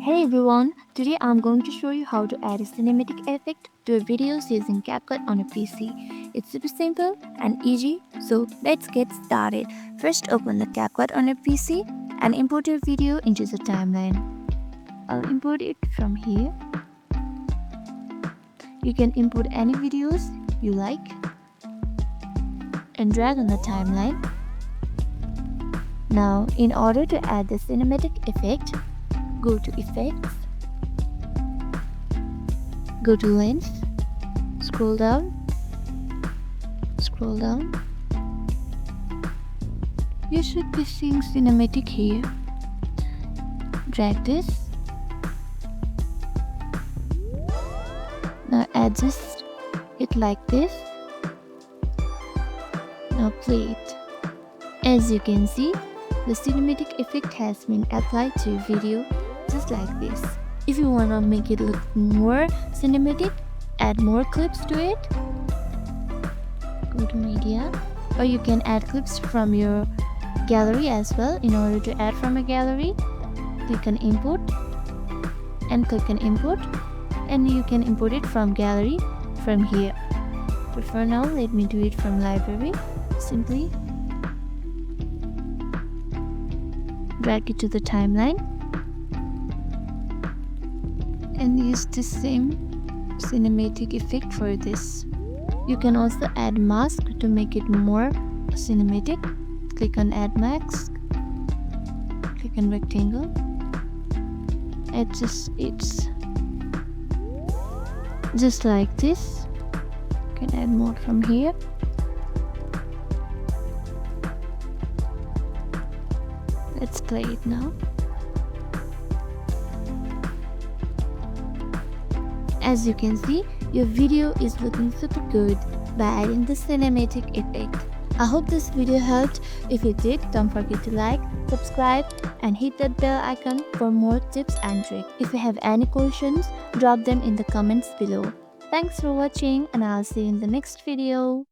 Hey everyone, today I'm going to show you how to add a cinematic effect to your videos using CapCut on your PC. It's super simple and easy, so let's get started. First open the CapCut on your PC and import your video into the timeline. I'll import it from here. You can import any videos you like and drag on the timeline. Now, in order to add the cinematic effect, go to Effects, go to Length, scroll down. You should be seeing cinematic here. Drag this. Now adjust it like this. Now play it. As you can see, the cinematic effect has been applied to your video just like this. If you want to make it look more cinematic, add more clips to it. Go to Media, or you can add clips from your gallery as well. In order to add from a gallery, click on Import and click on Import, and you can import it from gallery from here. But for now, let me do it from library. Simply drag it to the timeline and use the same cinematic effect for this. You can also add mask to make it more cinematic. Click on Add Mask, click on Rectangle, adjust it just like this. You can add more from here. Let's play it now. As you can see, your video is looking super good by adding the cinematic effect. I hope this video helped. If it did, don't forget to like, subscribe, and hit that bell icon for more tips and tricks. If you have any questions, drop them in the comments below. Thanks for watching, and I'll see you in the next video.